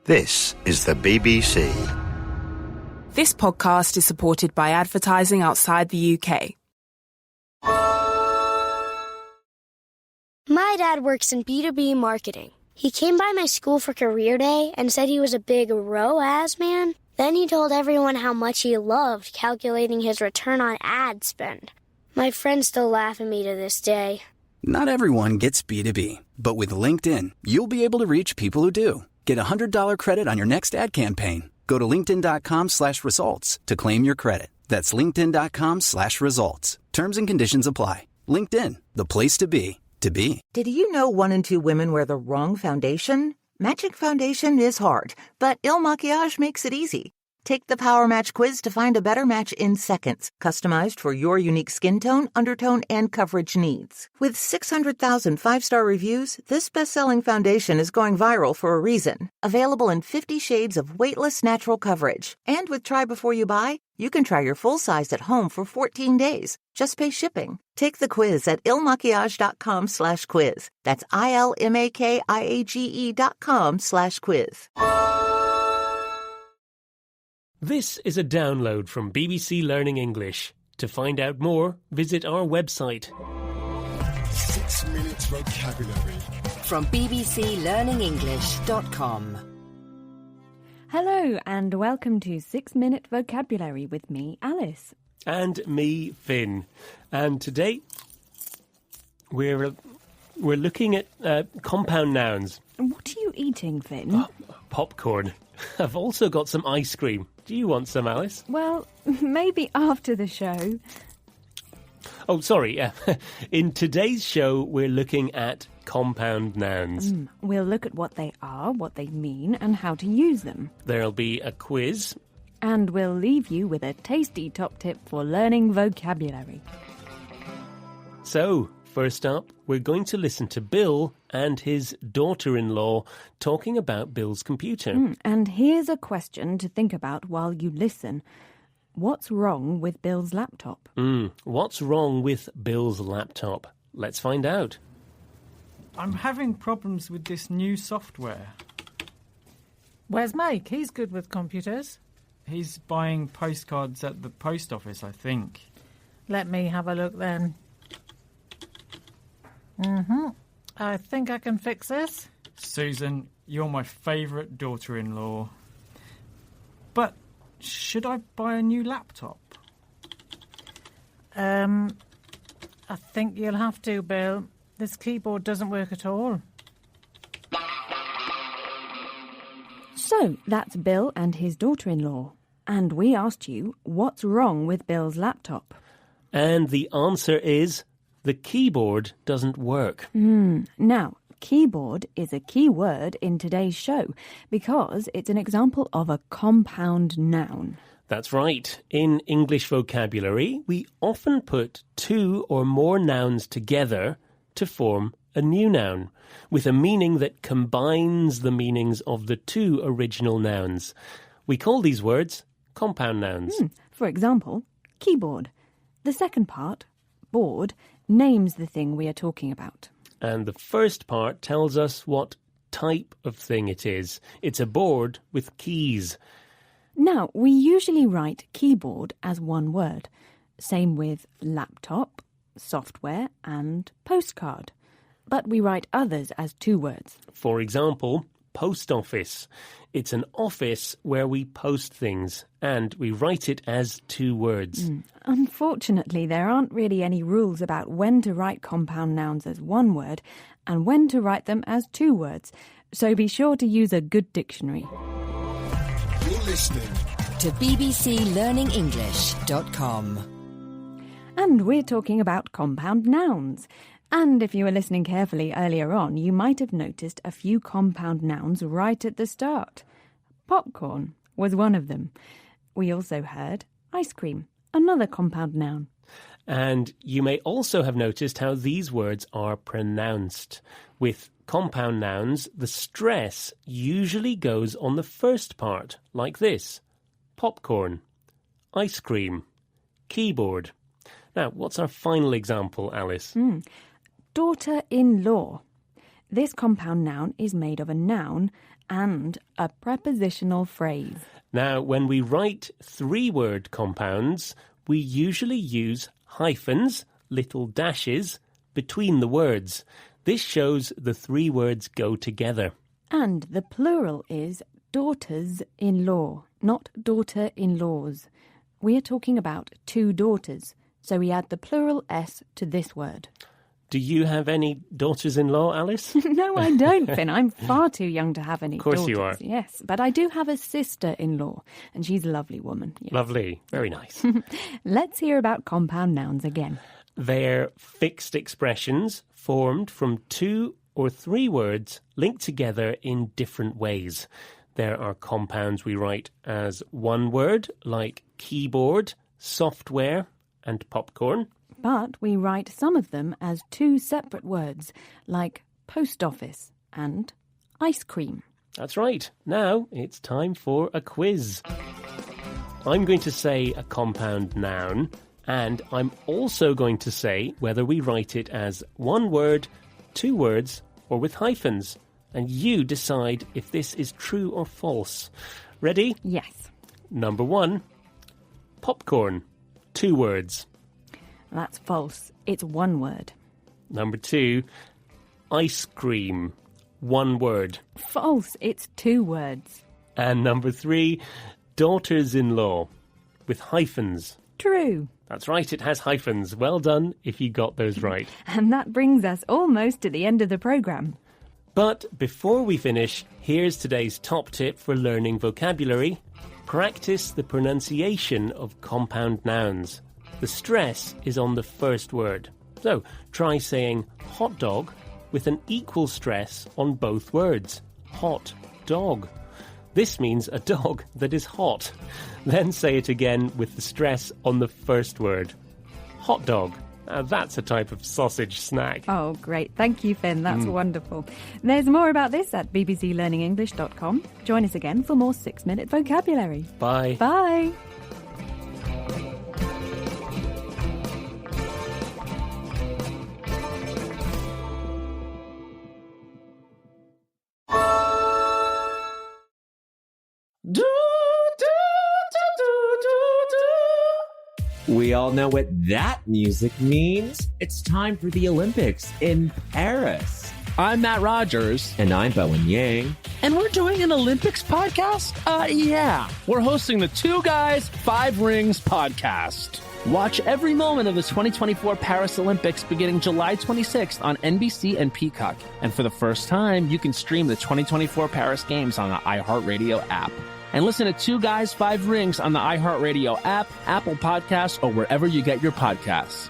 This is the BBC. This podcast is supported by advertising outside the UK. My dad works in B2B marketing. He came by my school for career day and said he was a big ROAS man. Then he told everyone how much he loved calculating his return on ad spend. My friends still laugh at me to this day. Not everyone gets B2B, but with LinkedIn, you'll be able to reach people who do. Get a $100 credit on your next ad campaign. Go to linkedin.com/results to claim your credit. That's linkedin.com/results. Terms and conditions apply. LinkedIn, the place to be, to be. Did you know 1 in 2 women wear the wrong foundation? Matching foundation is hard, but Il Maquillage makes it easy. Take the Power Match quiz to find a better match in seconds, customized for your unique skin tone, undertone, and coverage needs. With 600,000 5-star reviews, this best-selling foundation is going viral for a reason. Available in 50 shades of weightless natural coverage. And with Try Before You Buy, you can try your full size at home for 14 days. Just pay shipping. Take the quiz at ilmaquillage.com/quiz. That's ILMAKIAGE.com/quiz. This is a download from BBC Learning English. To find out more, visit our website. 6 Minutes Vocabulary from bbclearningenglish.com. Hello and welcome to 6 Minute Vocabulary with me, Alice. And me, Finn. And today we're looking at compound nouns. What are you eating, Finn? Popcorn. I've also got some ice cream. Do you want some, Alice? Well, maybe after the show. Oh, sorry. In today's show, we're looking at compound nouns. We'll look at what they are, what they mean, and how to use them. There'll be a quiz. And we'll leave you with a tasty top tip for learning vocabulary. So, first up, we're going to listen to Bill and his daughter-in-law talking about Bill's computer. And here's a question to think about while you listen. What's wrong with Bill's laptop? What's wrong with Bill's laptop? Let's find out. I'm having problems with this new software. Where's Mike? He's good with computers. He's buying postcards at the post office, I think. Let me have a look then. I think I can fix this. Susan, you're my favourite daughter-in-law. But should I buy a new laptop? I think you'll have to, Bill. This keyboard doesn't work at all. So, that's Bill and his daughter-in-law. And we asked you, what's wrong with Bill's laptop? And the answer is, the keyboard doesn't work. Now, keyboard is a key word in today's show because it's an example of a compound noun. That's right. In English vocabulary, we often put 2 or more nouns together to form a new noun, with a meaning that combines the meanings of the 2 original nouns. We call these words compound nouns. For example, keyboard. The second part, board, names the thing we are talking about. And the first part tells us what type of thing it is. It's a board with keys. Now, we usually write keyboard as one word. Same with laptop, software and postcard. But we write others as 2 words. For example, post office. It's an office where we post things, and we write it as 2 words. Unfortunately, there aren't really any rules about when to write compound nouns as 1 word and when to write them as 2 words. So be sure to use a good dictionary. You're listening to bbclearningenglish.com. And we're talking about compound nouns. And if you were listening carefully earlier on, you might have noticed a few compound nouns right at the start. Popcorn was one of them. We also heard ice cream, another compound noun. And you may also have noticed how these words are pronounced. With compound nouns, the stress usually goes on the first part, like this. Popcorn, ice cream, keyboard. Now, what's our final example, Alice? Daughter-in-law. This compound noun is made of a noun and a prepositional phrase. Now, when we write three-word compounds, we usually use hyphens, little dashes, between the words. This shows the three words go together. And the plural is daughters-in-law, not daughter-in-laws. We are talking about two daughters, so we add the plural S to this word. Do you have any daughters-in-law, Alice? No, I don't, Finn. I'm far too young to have any daughters. Of course you are. Yes, but I do have a sister-in-law, and she's a lovely woman. Yes. Lovely. Very nice. Let's hear about compound nouns again. They're fixed expressions formed from two or three words linked together in different ways. There are compounds we write as one word, like keyboard, software, and popcorn. But we write some of them as two separate words, like post office and ice cream. That's right. Now it's time for a quiz. I'm going to say a compound noun, and I'm also going to say whether we write it as one word, two words, or with hyphens. And you decide if this is true or false. Ready? Yes. Number 1, popcorn, 2 words. That's false. It's one word. Number 2, ice cream, 1 word. False. It's 2 words. And number 3, daughters-in-law, with hyphens. True. That's right, it has hyphens. Well done if you got those right. And that brings us almost to the end of the programme. But before we finish, here's today's top tip for learning vocabulary. Practice the pronunciation of compound nouns. The stress is on the first word. So try saying hot dog with an equal stress on both words. Hot dog. This means a dog that is hot. Then say it again with the stress on the first word. Hot dog. That's a type of sausage snack. Oh, great. Thank you, Finn. That's wonderful. There's more about this at bbclearningenglish.com. Join us again for more 6-Minute Vocabulary. Bye. Bye. We all know what that music means. It's time for the Olympics in Paris. I'm Matt Rogers. And I'm Bowen Yang. And we're doing an Olympics podcast? Yeah. We're hosting the 2 Guys, 5 Rings podcast. Watch every moment of the 2024 Paris Olympics beginning July 26th on NBC and Peacock. And for the first time, you can stream the 2024 Paris Games on the iHeartRadio app. And listen to 2 Guys, 5 Rings on the iHeartRadio app, Apple Podcasts, or wherever you get your podcasts.